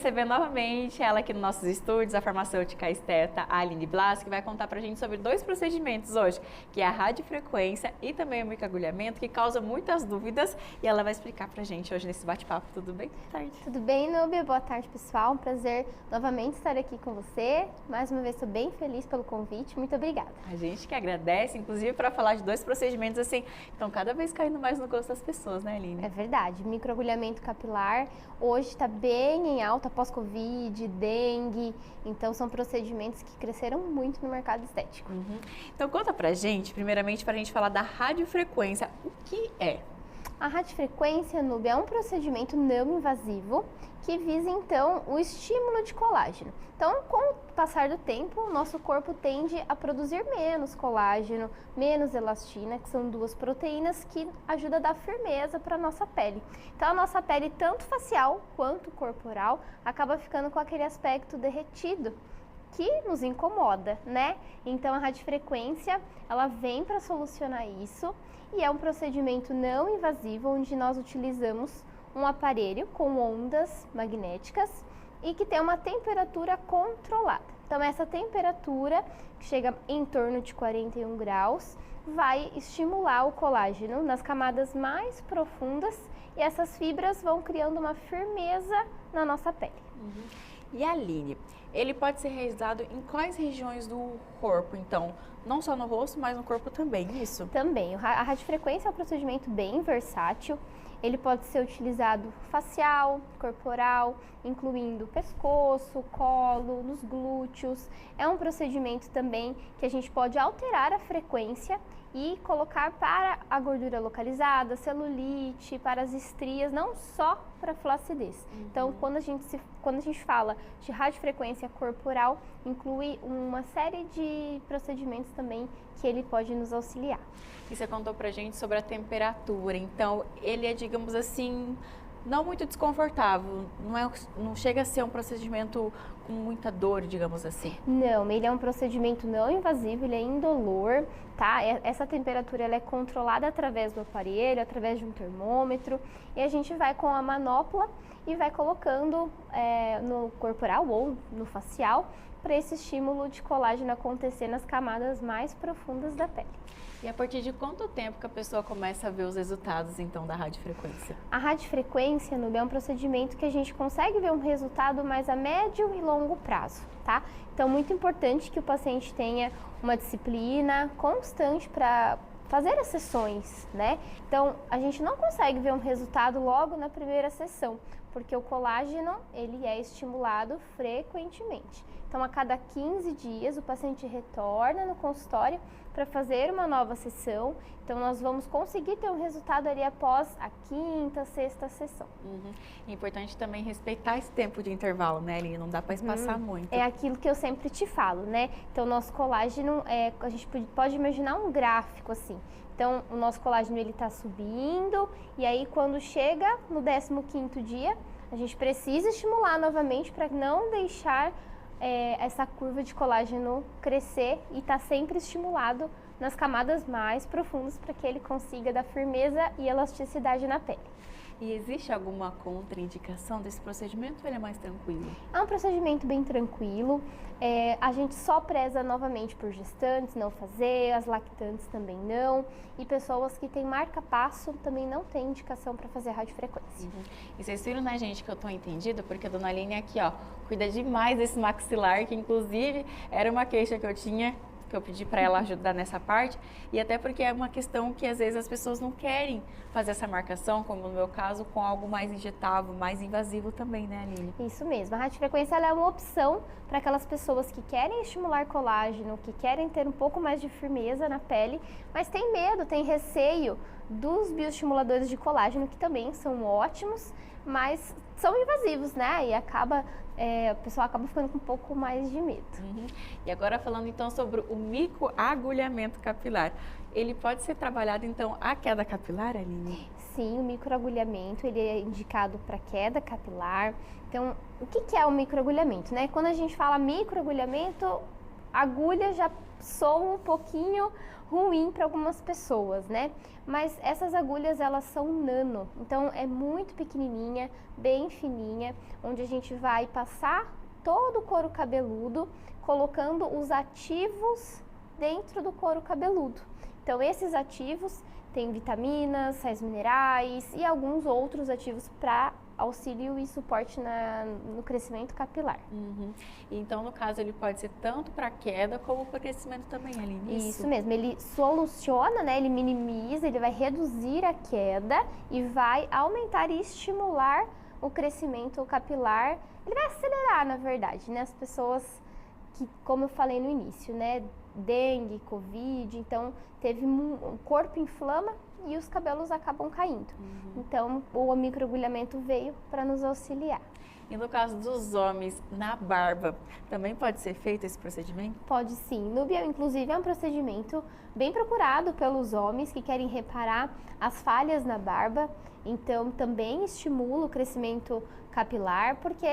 Receber novamente ela aqui nos nossos estúdios, a farmacêutica esteta Aline Blas, que vai contar pra gente sobre dois procedimentos hoje, que é a radiofrequência e também o microagulhamento, que causa muitas dúvidas, e ela vai explicar pra gente hoje nesse bate-papo. Tudo bem? Boa tarde. Tudo bem, Núbia? Boa tarde, pessoal. Um prazer novamente estar aqui com você. Mais uma vez, estou bem feliz pelo convite. Muito obrigada. A gente que agradece, inclusive, para falar de dois procedimentos assim, então cada vez caindo mais no gosto das pessoas, né, Aline? É verdade. Microagulhamento capilar hoje está bem em alta pós-Covid, dengue. Então, são procedimentos que cresceram muito no mercado estético. Então, conta pra gente, primeiramente, para a gente falar da radiofrequência. O que é? A radiofrequência, Núbia, é um procedimento não invasivo que visa, então, o estímulo de colágeno. Então, com o passar do tempo, o nosso corpo tende a produzir menos colágeno, menos elastina, que são duas proteínas que ajudam a dar firmeza para a nossa pele. Então, a nossa pele, tanto facial quanto corporal, acaba ficando com aquele aspecto derretido, que nos incomoda, né? Então, a radiofrequência, ela vem para solucionar isso e é um procedimento não invasivo onde nós utilizamos um aparelho com ondas magnéticas e que tem uma temperatura controlada. Então, essa temperatura, que chega em torno de 41 graus, vai estimular o colágeno nas camadas mais profundas e essas fibras vão criando uma firmeza na nossa pele. E Aline, ele pode ser realizado em quais regiões do corpo, então? Não só no rosto, mas no corpo também, isso? Também. A radiofrequência é um procedimento bem versátil. Ele pode ser utilizado facial, corporal, incluindo pescoço, colo, nos glúteos. É um procedimento também que a gente pode alterar a frequência e colocar para a gordura localizada, celulite, para as estrias, não só para flacidez. Então, quando a gente fala de radiofrequência corporal, inclui uma série de procedimentos também que ele pode nos auxiliar. E você contou pra gente sobre a temperatura, então ele é, digamos assim, não muito desconfortável, não chega a ser um procedimento com muita dor, digamos assim. Não, ele é um procedimento não invasivo, ele é indolor, tá? Essa temperatura ela é controlada através do aparelho, através de um termômetro, e a gente vai com a manopla e vai colocando no corporal ou no facial para esse estímulo de colágeno acontecer nas camadas mais profundas da pele. E a partir de quanto tempo que a pessoa começa a ver os resultados, então, da radiofrequência? A radiofrequência, Núbia, é um procedimento que a gente consegue ver um resultado mais a médio e longo prazo, tá? Então, muito importante que o paciente tenha uma disciplina constante para fazer as sessões, né? Então, a gente não consegue ver um resultado logo na primeira sessão, porque o colágeno, ele é estimulado frequentemente. Então, a cada 15 dias, o paciente retorna no consultório para fazer uma nova sessão. Então, nós vamos conseguir ter um resultado ali após a quinta, sexta sessão. É importante também respeitar esse tempo de intervalo, né, Aline? Não dá para espaçar muito. É aquilo que eu sempre te falo, né? Então, o nosso colágeno, a gente pode imaginar um gráfico assim. Então, o nosso colágeno ele está subindo e aí quando chega no 15º dia, a gente precisa estimular novamente para não deixar essa curva de colágeno crescer e estar sempre estimulado nas camadas mais profundas para que ele consiga dar firmeza e elasticidade na pele. E existe alguma contraindicação desse procedimento ou ele é mais tranquilo? É um procedimento bem tranquilo, a gente só preza novamente por gestantes não fazer, as lactantes também não, e pessoas que têm marca-passo também não tem indicação para fazer radiofrequência. E vocês viram, né, gente, que eu tô entendida, porque a dona Aline aqui, ó, cuida demais desse maxilar, que inclusive era uma queixa que eu tinha, que eu pedi para ela ajudar nessa parte, e até porque é uma questão que às vezes as pessoas não querem fazer essa marcação, como no meu caso, com algo mais injetável, mais invasivo também, né, Aline? Isso mesmo, a radiofrequência ela é uma opção para aquelas pessoas que querem estimular colágeno, que querem ter um pouco mais de firmeza na pele, mas tem medo, tem receio dos bioestimuladores de colágeno, que também são ótimos, mas são invasivos, né? E a pessoa acaba ficando com um pouco mais de medo. E agora falando então sobre o microagulhamento capilar, ele pode ser trabalhado então a queda capilar, Aline? Sim, o microagulhamento ele é indicado para queda capilar. Então, o que é o microagulhamento, né? Quando a gente fala microagulhamento, agulha já soa um pouquinho ruim para algumas pessoas, né? Mas essas agulhas, elas são nano, então é muito pequenininha, bem fininha, onde a gente vai passar todo o couro cabeludo, colocando os ativos dentro do couro cabeludo. Então, esses ativos têm vitaminas, sais minerais e alguns outros ativos para auxílio e suporte no crescimento capilar. Então, no caso, ele pode ser tanto para queda como para crescimento também, Aline? Isso mesmo, ele soluciona, né? Ele minimiza, ele vai reduzir a queda e vai aumentar e estimular o crescimento capilar. Ele vai acelerar, na verdade, né? As pessoas que, como eu falei no início, né? Dengue, Covid, então o corpo inflama e os cabelos acabam caindo. Então, o microagulhamento veio para nos auxiliar. E no caso dos homens, na barba, também pode ser feito esse procedimento? Pode sim. Núbia, inclusive, é um procedimento bem procurado pelos homens que querem reparar as falhas na barba. Então, também estimula o crescimento capilar, porque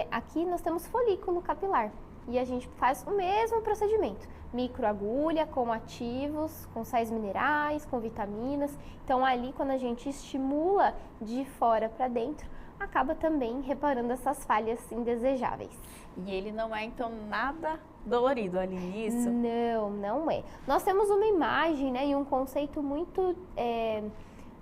aqui nós temos folículo capilar. E a gente faz o mesmo procedimento, microagulha com ativos, com sais minerais, com vitaminas. Então ali quando a gente estimula de fora para dentro, acaba também reparando essas falhas indesejáveis. E ele não é então nada dolorido ali nisso? Não é. Nós temos uma imagem, né, e um conceito muito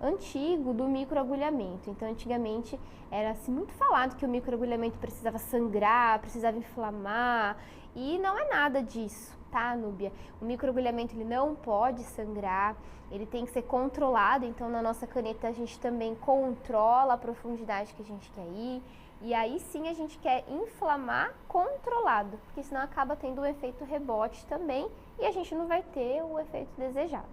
antigo do microagulhamento. Então, antigamente era assim, muito falado que o microagulhamento precisava sangrar, precisava inflamar, e não é nada disso, tá, Núbia? O microagulhamento ele não pode sangrar, ele tem que ser controlado. Então, na nossa caneta a gente também controla a profundidade que a gente quer ir, e aí sim a gente quer inflamar controlado, porque senão acaba tendo um efeito rebote também e a gente não vai ter o efeito desejado.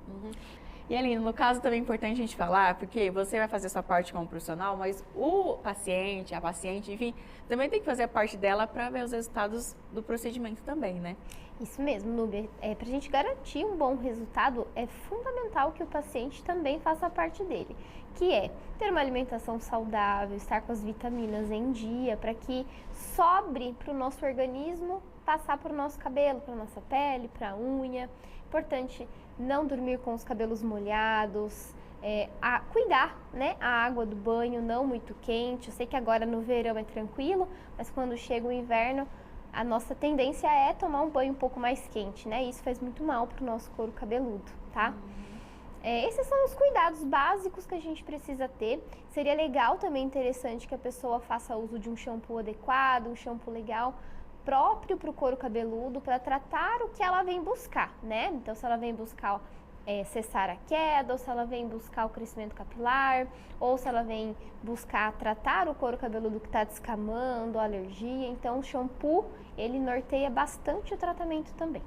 E Aline, no caso também é importante a gente falar, porque você vai fazer a sua parte como profissional, mas o paciente, a paciente, enfim, também tem que fazer a parte dela para ver os resultados do procedimento também, né? Isso mesmo, Núbia. Para a gente garantir um bom resultado, é fundamental que o paciente também faça a parte dele, que é ter uma alimentação saudável, estar com as vitaminas em dia, para que sobre para o nosso organismo passar para o nosso cabelo, para a nossa pele, para a unha. Importante não dormir com os cabelos molhados, cuidar, né, a água do banho não muito quente. Eu sei que agora no verão é tranquilo, mas quando chega o inverno, a nossa tendência é tomar um banho um pouco mais quente, né? Isso faz muito mal para o nosso couro cabeludo, tá? Esses são os cuidados básicos que a gente precisa ter. Seria legal também, interessante, que a pessoa faça uso de um shampoo adequado, um shampoo legal, próprio para o couro cabeludo, para tratar o que ela vem buscar, né? Então, se ela vem buscar cessar a queda, ou se ela vem buscar o crescimento capilar, ou se ela vem buscar tratar o couro cabeludo que está descamando, alergia. Então, o shampoo, ele norteia bastante o tratamento também.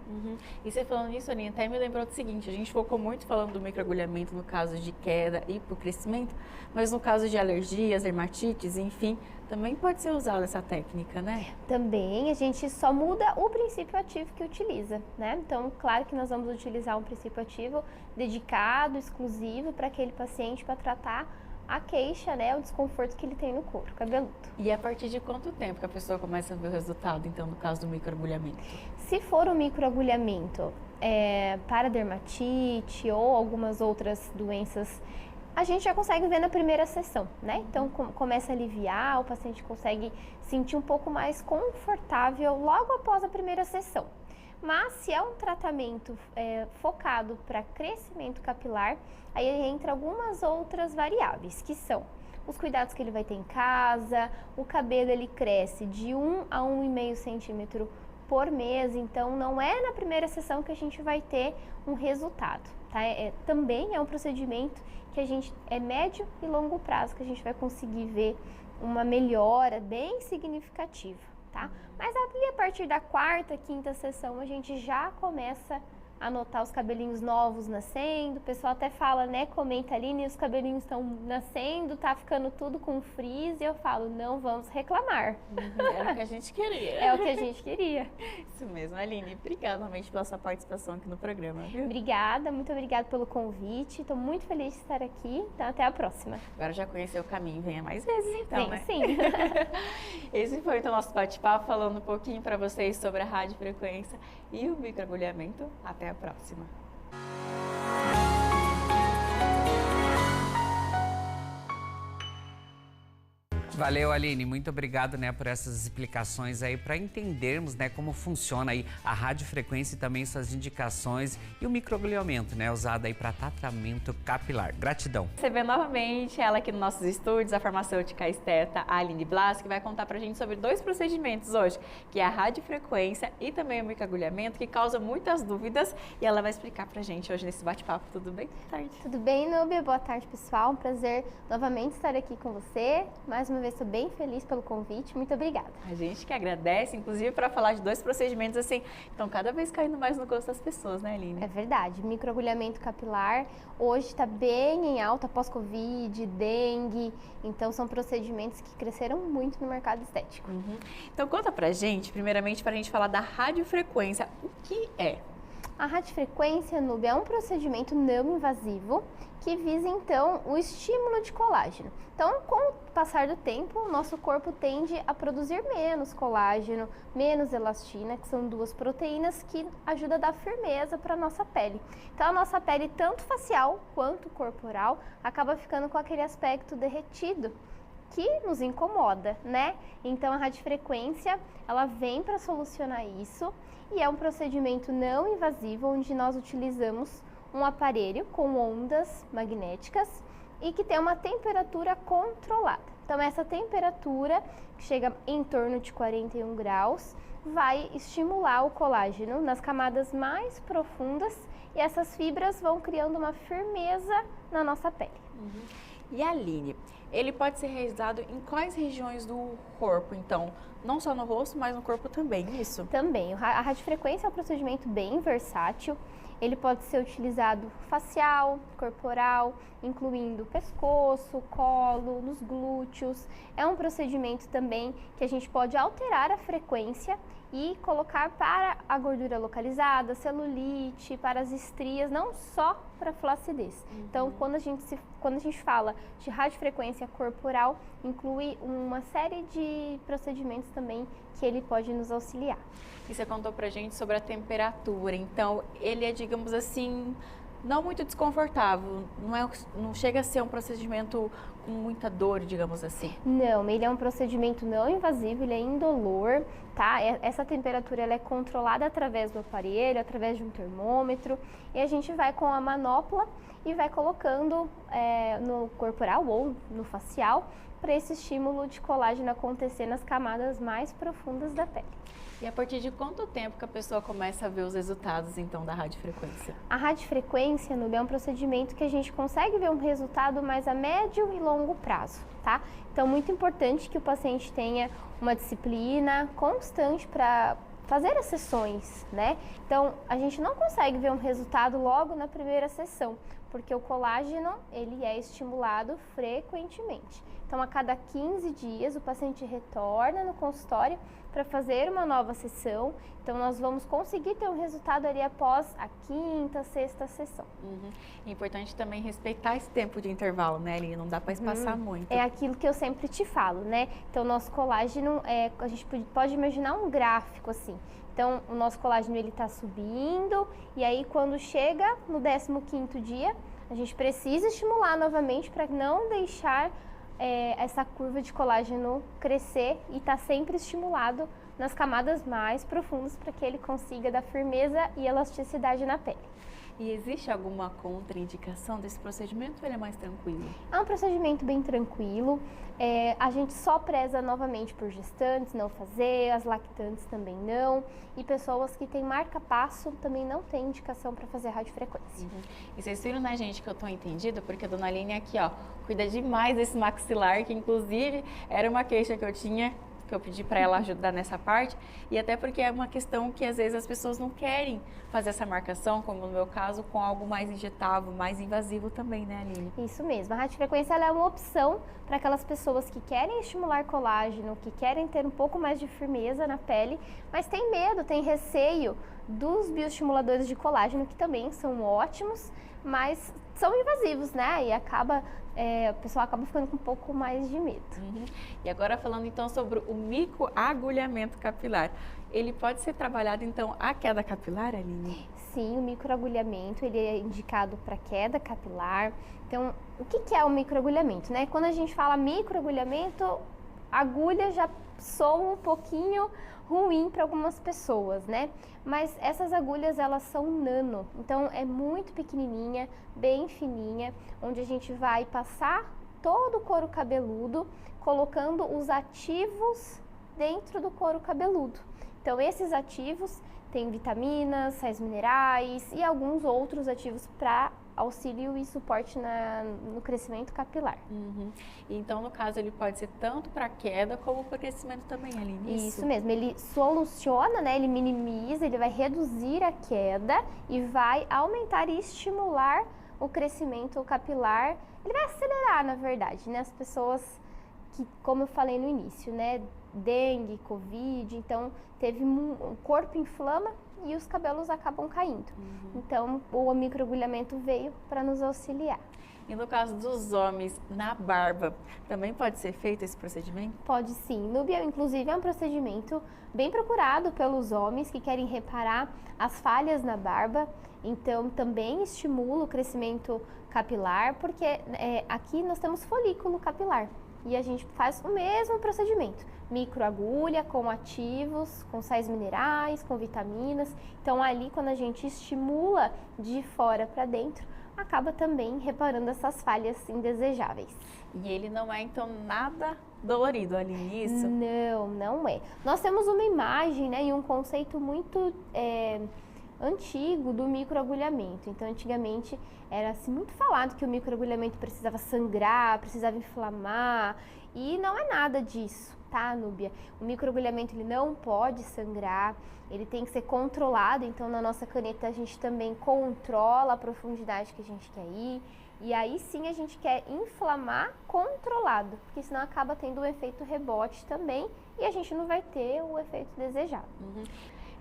E você falando nisso, Aline, até me lembrou do seguinte: a gente focou muito falando do microagulhamento no caso de queda e para o crescimento, mas no caso de alergias, dermatites, enfim, também pode ser usada essa técnica, né? Também, a gente só muda o princípio ativo que utiliza, né? Então, claro que nós vamos utilizar um princípio ativo dedicado, exclusivo para aquele paciente, para tratar a queixa, né, o desconforto que ele tem no couro cabeludo. E a partir de quanto tempo que a pessoa começa a ver o resultado, então, no caso do microagulhamento? Se for um microagulhamento para dermatite ou algumas outras doenças, a gente já consegue ver na primeira sessão, né? Então, começa a aliviar, o paciente consegue sentir um pouco mais confortável logo após a primeira sessão. Mas se é um tratamento focado para crescimento capilar, aí entra algumas outras variáveis, que são os cuidados que ele vai ter em casa. O cabelo ele cresce de 1 a 1,5 centímetro por mês, então não é na primeira sessão que a gente vai ter um resultado, tá? Também é um procedimento que a gente médio e longo prazo que a gente vai conseguir ver uma melhora bem significativa, tá? Mas ali a partir da 4ª, 5ª sessão a gente já começa anotar os cabelinhos novos nascendo. O pessoal até fala, né, comenta ali, os cabelinhos estão nascendo, tá ficando tudo com frizz, e eu falo, não vamos reclamar. Era o que a gente queria. É o que a gente queria. Isso mesmo, Aline. Obrigada novamente pela sua participação aqui no programa, viu? Obrigada, muito obrigada pelo convite. Estou muito feliz de estar aqui. Então, até a próxima. Agora já conheceu o caminho, venha mais vezes então, Venho, né? sim. Esse foi então o nosso bate-papo, falando um pouquinho para vocês sobre a radiofrequência e o microagulhamento. Até a próxima. Valeu, Aline, muito obrigado, né, por essas explicações aí, para entendermos, né, como funciona aí a radiofrequência e também suas indicações e o microagulhamento, né, usado aí para tratamento capilar. Gratidão. Recebendo novamente ela aqui nos nossos estúdios, a farmacêutica esteta Aline Blas, que vai contar pra gente sobre 2 procedimentos hoje, que é a radiofrequência e também o microagulhamento, que causa muitas dúvidas, e ela vai explicar pra gente hoje nesse bate-papo. Tudo bem? Boa tarde. Tudo bem, Núbia? Boa tarde, pessoal. Um prazer novamente estar aqui com você. Mais uma vez, estou bem feliz pelo convite. Muito obrigada. A gente que agradece, inclusive, para falar de 2 procedimentos assim, estão cada vez caindo mais no gosto das pessoas, né, Aline? É verdade. Microagulhamento capilar hoje está bem em alta pós-Covid, dengue. Então, são procedimentos que cresceram muito no mercado estético. Então, conta pra gente, primeiramente, para a gente falar da radiofrequência. O que é? A radiofrequência, Núbia, é um procedimento não invasivo que visa, então, o estímulo de colágeno. Então, com o passar do tempo, o nosso corpo tende a produzir menos colágeno, menos elastina, que são 2 proteínas que ajudam a dar firmeza para a nossa pele. Então, a nossa pele, tanto facial quanto corporal, acaba ficando com aquele aspecto derretido, que nos incomoda, né? Então, a radiofrequência, ela vem para solucionar isso, e é um procedimento não invasivo, onde nós utilizamos um aparelho com ondas magnéticas e que tem uma temperatura controlada. Então, essa temperatura, que chega em torno de 41 graus, vai estimular o colágeno nas camadas mais profundas, e essas fibras vão criando uma firmeza na nossa pele. E Aline, ele pode ser realizado em quais regiões do corpo, então? Não só no rosto, mas no corpo também, isso? Também. A radiofrequência é um procedimento bem versátil. Ele pode ser utilizado facial, corporal, incluindo pescoço, colo, nos glúteos. É um procedimento também que a gente pode alterar a frequência e colocar para a gordura localizada, celulite, para as estrias, não só para flacidez. Então, quando a gente fala de radiofrequência corporal, inclui uma série de procedimentos também que ele pode nos auxiliar. E você contou pra gente sobre a temperatura, então ele é, digamos assim, não muito desconfortável, não chega a ser um procedimento com muita dor, digamos assim. Não, ele é um procedimento não invasivo, ele é indolor, tá? Essa temperatura ela é controlada através do aparelho, através de um termômetro, e a gente vai com a manopla e vai colocando no corporal ou no facial para esse estímulo de colágeno acontecer nas camadas mais profundas da pele. E a partir de quanto tempo que a pessoa começa a ver os resultados, então, da radiofrequência? A radiofrequência, Núbia, é um procedimento que a gente consegue ver um resultado mais a médio e longo prazo, tá? Então, muito importante que o paciente tenha uma disciplina constante para fazer as sessões, né? Então, a gente não consegue ver um resultado logo na primeira sessão, porque o colágeno, ele é estimulado frequentemente. Então, a cada 15 dias, o paciente retorna no consultório para fazer uma nova sessão. Então, nós vamos conseguir ter um resultado ali após a 5ª, 6ª sessão. É importante também respeitar esse tempo de intervalo, né, Aline? Não dá para espaçar muito. É aquilo que eu sempre te falo, né? Então, o nosso colágeno, a gente pode imaginar um gráfico assim. Então, o nosso colágeno, ele está subindo, e aí quando chega no 15º dia, a gente precisa estimular novamente para não deixar essa curva de colágeno crescer e estar sempre estimulado nas camadas mais profundas para que ele consiga dar firmeza e elasticidade na pele. E existe alguma contraindicação desse procedimento ou ele é mais tranquilo? É um procedimento bem tranquilo. A gente só preza novamente por gestantes não fazer, as lactantes também não. E pessoas que têm marca-passo também não têm indicação para fazer radiofrequência. E vocês viram, né, gente, que eu tô entendida? Porque a dona Aline aqui, ó, cuida demais desse maxilar, que inclusive era uma queixa que eu tinha, que eu pedi para ela ajudar nessa parte, e até porque é uma questão que às vezes as pessoas não querem fazer essa marcação, como no meu caso, com algo mais injetável, mais invasivo também, né, Aline? Isso mesmo, a radiofrequência ela é uma opção para aquelas pessoas que querem estimular colágeno, que querem ter um pouco mais de firmeza na pele, mas tem medo, tem receio dos bioestimuladores de colágeno, que também são ótimos, mas são invasivos, né? E a pessoa acaba ficando com um pouco mais de medo. E agora falando então sobre o microagulhamento capilar. Ele pode ser trabalhado então a queda capilar, Aline? Sim, o microagulhamento ele é indicado para queda capilar. Então, o que é o microagulhamento, né? Quando a gente fala microagulhamento, agulha já soa um pouquinho ruim para algumas pessoas, né? Mas essas agulhas, elas são nano, então é muito pequenininha, bem fininha, onde a gente vai passar todo o couro cabeludo, colocando os ativos dentro do couro cabeludo. Então, esses ativos têm vitaminas, sais minerais e alguns outros ativos para auxílio e suporte no crescimento capilar. Então, no caso, ele pode ser tanto para queda como para crescimento também, Aline? Isso mesmo, ele soluciona, né? Ele minimiza, ele vai reduzir a queda e vai aumentar e estimular o crescimento capilar. Ele vai acelerar, na verdade, né? As pessoas que, como eu falei no início, né? Dengue, Covid, então o corpo inflama e os cabelos acabam caindo. Então, o microagulhamento veio para nos auxiliar. E no caso dos homens, na barba, também pode ser feito esse procedimento? Pode sim. Núbia, inclusive, é um procedimento bem procurado pelos homens que querem reparar as falhas na barba. Então, também estimula o crescimento capilar, porque aqui nós temos folículo capilar. E a gente faz o mesmo procedimento, microagulha com ativos, com sais minerais, com vitaminas. Então ali quando a gente estimula de fora para dentro, acaba também reparando essas falhas indesejáveis. E ele não é então nada dolorido ali nisso? Não é. Nós temos uma imagem, né, e um conceito muito antigo do microagulhamento. Então, antigamente era assim, muito falado que o microagulhamento precisava sangrar, precisava inflamar, e não é nada disso, tá, Núbia? O microagulhamento ele não pode sangrar, ele tem que ser controlado. Então, na nossa caneta a gente também controla a profundidade que a gente quer ir, e aí sim a gente quer inflamar controlado, porque senão acaba tendo um efeito rebote também e a gente não vai ter o efeito desejado.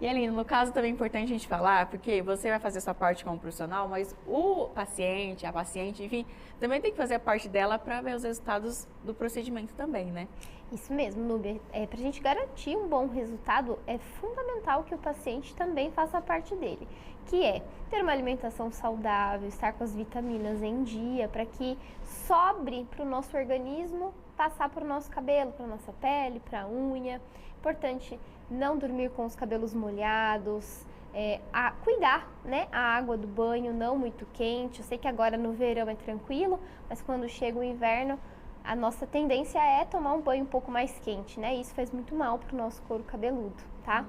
E Aline, no caso também é importante a gente falar, porque você vai fazer sua parte como profissional, mas o paciente, a paciente, enfim, também tem que fazer a parte dela para ver os resultados do procedimento também, né? Isso mesmo, Núbia. Para a gente garantir um bom resultado, é fundamental que o paciente também faça a parte dele, que é ter uma alimentação saudável, estar com as vitaminas em dia, para que sobre para o nosso organismo passar para o nosso cabelo, para a nossa pele, para a unha. Importante não dormir com os cabelos molhados, cuidar, né, a água do banho não muito quente. Eu sei que agora no verão é tranquilo, mas quando chega o inverno, a nossa tendência é tomar um banho um pouco mais quente, né? Isso faz muito mal para o nosso couro cabeludo, tá?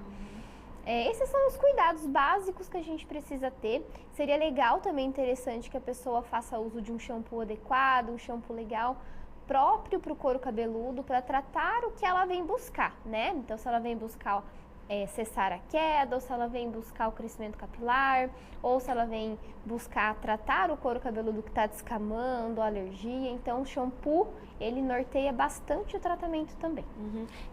Esses são os cuidados básicos que a gente precisa ter. Seria legal também, interessante, que a pessoa faça uso de um shampoo adequado, um shampoo legal, próprio para o couro cabeludo, para tratar o que ela vem buscar, né? Então, se ela vem buscar cessar a queda, ou se ela vem buscar o crescimento capilar, ou se ela vem buscar tratar o couro cabeludo que está descamando, alergia. Então, o shampoo, ele norteia bastante o tratamento também.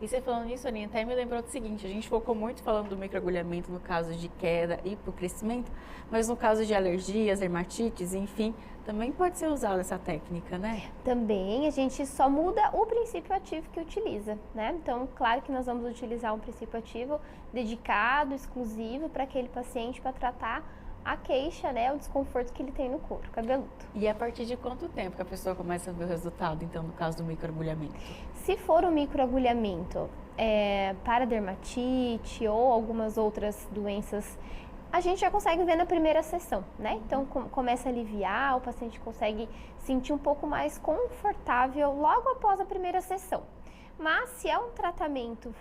E você falando nisso, Aline, até me lembrou do seguinte, a gente focou muito falando do microagulhamento no caso de queda e para o crescimento, mas no caso de alergias, dermatites, enfim, também pode ser usada essa técnica, né? Também, a gente só muda o princípio ativo que utiliza, né? Então, claro que nós vamos utilizar um princípio ativo dedicado, exclusivo para aquele paciente, para tratar a queixa, né, o desconforto que ele tem no couro cabeludo. E a partir de quanto tempo que a pessoa começa a ver o resultado, então, no caso do microagulhamento? Se for um microagulhamento para dermatite ou algumas outras doenças, a gente já consegue ver na primeira sessão, né? Então, começa a aliviar, o paciente consegue sentir um pouco mais confortável logo após a primeira sessão. Mas se é um tratamento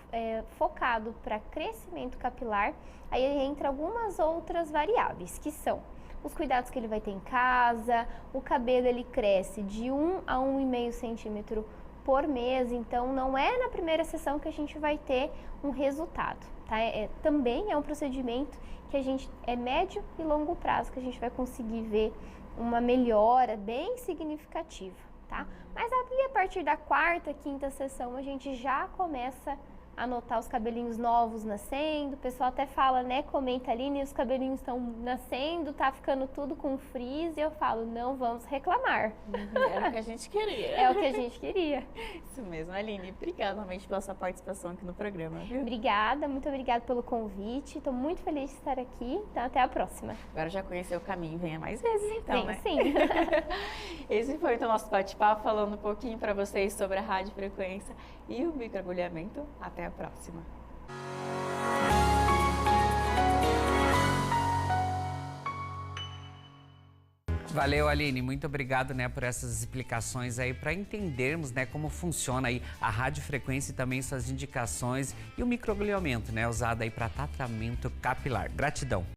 focado para crescimento capilar, aí entra algumas outras variáveis, que são os cuidados que ele vai ter em casa. O cabelo ele cresce de 1 a 1,5 centímetro por mês, então não é na primeira sessão que a gente vai ter um resultado, tá? Também é um procedimento que a gente é médio e longo prazo, que a gente vai conseguir ver uma melhora bem significativa, tá? Mas ali a partir da quarta, quinta sessão a gente já começa a notar os cabelinhos novos nascendo, o pessoal até fala, né, comenta ali, os cabelinhos estão nascendo, tá ficando tudo com frizz, e eu falo, não vamos reclamar. Era o que a gente queria. É o que a gente queria. Isso mesmo, Aline. Obrigada novamente pela sua participação aqui no programa, viu? Obrigada, muito obrigada pelo convite, estou muito feliz de estar aqui, então até a próxima. Agora já conheceu o caminho, venha mais vezes então, Venho, né? sim. Esse foi então o nosso bate-papo, falando um pouquinho para vocês sobre a radiofrequência e o microagulhamento. Até a próxima. Valeu, Aline, muito obrigado, né, por essas explicações aí para entendermos, né, como funciona aí a radiofrequência e também suas indicações e o microagulhamento, né, usado aí para tratamento capilar. Gratidão.